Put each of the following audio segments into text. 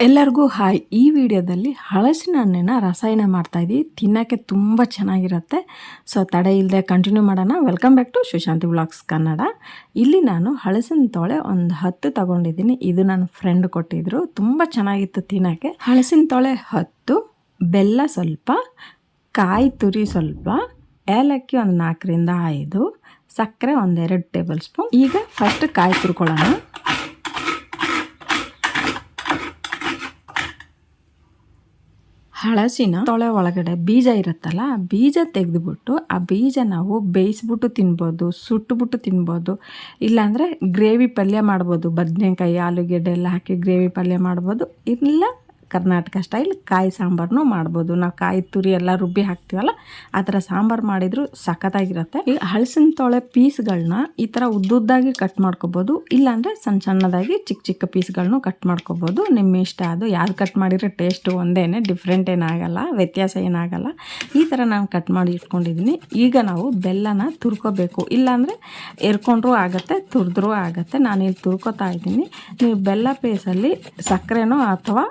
ಎಲ್ಲರಿಗೂ ಹಾಯ್. ಈ ವಿಡಿಯೋದಲ್ಲಿ ಹಲಸಿನ ಹಣ್ಣಿನ ರಸಾಯನ ಮಾಡ್ತಾಯಿದ್ದೀವಿ. ತಿನ್ನೋಕ್ಕೆ ತುಂಬ ಚೆನ್ನಾಗಿರುತ್ತೆ. ಸೊ ತಡೆ ಇಲ್ಲದೆ ಕಂಟಿನ್ಯೂ ಮಾಡೋಣ. Welcome back to Sushanti vlogs Kannada. ಇಲ್ಲಿ ನಾನು ಹಲಸಿನ ತೊಳೆ ಒಂದು 10 ತಗೊಂಡಿದ್ದೀನಿ. ಇದು ನನ್ನ ಫ್ರೆಂಡ್ ಕೊಟ್ಟಿದ್ರು. ತುಂಬ ಚೆನ್ನಾಗಿತ್ತು ತಿನ್ನೋಕ್ಕೆ. ಹಲಸಿನ ತೊಳೆ 10, ಬೆಲ್ಲ ಸ್ವಲ್ಪ, ಕಾಯಿ ತುರಿ ಸ್ವಲ್ಪ, ಏಲಕ್ಕಿ ಒಂದು 4ರಿಂದ 5, ಸಕ್ಕರೆ ಒಂದು 2 ಟೇಬಲ್ ಸ್ಪೂನ್. ಈಗ ಫಸ್ಟ್ ಕಾಯಿ ತುರ್ಕೊಳ್ಳೋಣ. ಹಲಸಿನ ತೊಳೆ ಒಳಗಡೆ ಬೀಜ ಇರುತ್ತಲ್ಲ, ಬೀಜ ತೆಗೆದುಬಿಟ್ಟು ಆ ಬೀಜ ನಾವು ಬೇಯಿಸ್ಬಿಟ್ಟು ತಿನ್ಬೋದು, ಸುಟ್ಟುಬಿಟ್ಟು ತಿನ್ಬೋದು, ಇಲ್ಲಾಂದರೆ ಗ್ರೇವಿ ಪಲ್ಯ ಮಾಡ್ಬೋದು. ಬದನೆಕಾಯಿ, ಆಲೂಗೆಡ್ಡೆ ಎಲ್ಲ ಹಾಕಿ ಗ್ರೇವಿ ಪಲ್ಯ ಮಾಡ್ಬೋದು. ಇಲ್ಲ ಕರ್ನಾಟಕ ಸ್ಟೈಲ್ ಕಾಯಿ ಸಾಂಬಾರನ್ನು ಮಾಡ್ಬೋದು. ನಾವು ಕಾಯಿ ತುರಿ ಎಲ್ಲ ರುಬ್ಬಿ ಹಾಕ್ತೀವಲ್ಲ, ಆ ಥರ ಸಾಂಬಾರು ಮಾಡಿದ್ರು ಸಖತ್ತಾಗಿರುತ್ತೆ. ಈಗ ಹಲಸಿನ ತೊಳೆ ಪೀಸ್ಗಳನ್ನ ಈ ಥರ ಉದ್ದುದ್ದಾಗಿ ಕಟ್ ಮಾಡ್ಕೊಬೋದು, ಇಲ್ಲಾಂದರೆ ಸಣ್ಣ ಸಣ್ಣದಾಗಿ ಚಿಕ್ಕ ಚಿಕ್ಕ ಪೀಸ್ಗಳನ್ನೂ ಕಟ್ ಮಾಡ್ಕೊಬೋದು. ನಿಮ್ಮ ಇಷ್ಟ. ಅದು ಯಾರು ಕಟ್ ಮಾಡಿದ್ರೆ ಟೇಸ್ಟು ಒಂದೇ, ಡಿಫ್ರೆಂಟ್ ಏನಾಗಲ್ಲ, ವ್ಯತ್ಯಾಸ ಏನಾಗಲ್ಲ. ಈ ಥರ ನಾನು ಕಟ್ ಮಾಡಿ ಇಟ್ಕೊಂಡಿದ್ದೀನಿ. ಈಗ ನಾವು ಬೆಲ್ಲನ ತುರ್ಕೋಬೇಕು. ಇಲ್ಲಾಂದರೆ ಎರ್ಕೊಂಡ್ರೂ ಆಗುತ್ತೆ, ತುರಿದ್ರೂ ಆಗುತ್ತೆ. ನಾನಿಲ್ಲಿ ತುರ್ಕೋತಾ ಇದ್ದೀನಿ. ನೀವು ಬೆಲ್ಲ ಪೇಸಲ್ಲಿ ಸಕ್ಕರೆನೋ ಅಥವಾ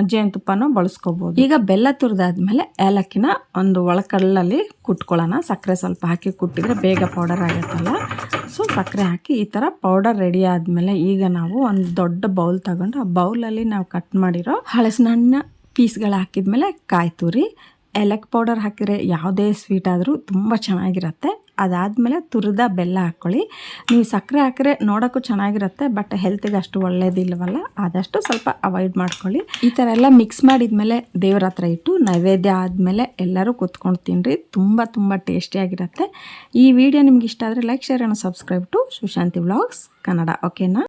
ಜೇನುತುಪ್ಪನೂ ಬಳಸ್ಕೋಬೋದು. ಈಗ ಬೆಲ್ಲ ತುರಿದಾದ್ಮೇಲೆ ಏಲಕ್ಕಿನ ಒಂದು ಒಳಕಲ್ಲಲ್ಲಿ ಕುಟ್ಕೊಳ್ಳೋಣ. ಸಕ್ಕರೆ ಸ್ವಲ್ಪ ಹಾಕಿ ಕುಟ್ಟಿದ್ರೆ ಬೇಗ ಪೌಡರ್ ಆಗುತ್ತಲ್ಲ. ಸೊ ಸಕ್ಕರೆ ಹಾಕಿ ಈ ಥರ ಪೌಡರ್ ರೆಡಿ ಆದಮೇಲೆ ಈಗ ನಾವು ಒಂದು ದೊಡ್ಡ ಬೌಲ್ ತಗೊಂಡು ಆ ಬೌಲಲ್ಲಿ ನಾವು ಕಟ್ ಮಾಡಿರೋ ಹಲಸಿನ ಹಣ್ಣಿನ ಪೀಸ್ಗಳು ಹಾಕಿದ್ಮೇಲೆ ಕಾಯಿ ತುರಿ, ಏಲಕ್ಕಿ ಪೌಡರ್ ಹಾಕಿದ್ರೆ ಯಾವುದೇ ಸ್ವೀಟ್ ಆದರೂ ತುಂಬ ಚೆನ್ನಾಗಿರುತ್ತೆ. ಅದಾದಮೇಲೆ ತುರಿದ ಬೆಲ್ಲ ಹಾಕ್ಕೊಳ್ಳಿ. ನೀವು ಸಕ್ಕರೆ ಹಾಕಿದ್ರೆ ನೋಡೋಕ್ಕೂ ಚೆನ್ನಾಗಿರುತ್ತೆ, ಬಟ್ ಹೆಲ್ತಿಗೆ ಅಷ್ಟು ಒಳ್ಳೇದಿಲ್ಲವಲ್ಲ, ಆದಷ್ಟು ಸ್ವಲ್ಪ ಅವಾಯ್ಡ್ ಮಾಡ್ಕೊಳ್ಳಿ. ಈ ಥರ ಎಲ್ಲ ಮಿಕ್ಸ್ ಮಾಡಿದ್ಮೇಲೆ ದೇವ್ರ ಹತ್ರ ಇಟ್ಟು ನೈವೇದ್ಯ ಆದಮೇಲೆ ಎಲ್ಲರೂ ಕೂತ್ಕೊಂಡು ತಿನ್ನಿರಿ. ತುಂಬ ತುಂಬ ಟೇಸ್ಟಿಯಾಗಿರುತ್ತೆ. ಈ ವಿಡಿಯೋ ನಿಮ್ಗೆ ಇಷ್ಟ ಆದರೆ like, share and subscribe to Sushanti vlogs Kannada. ಓಕೆನಾ?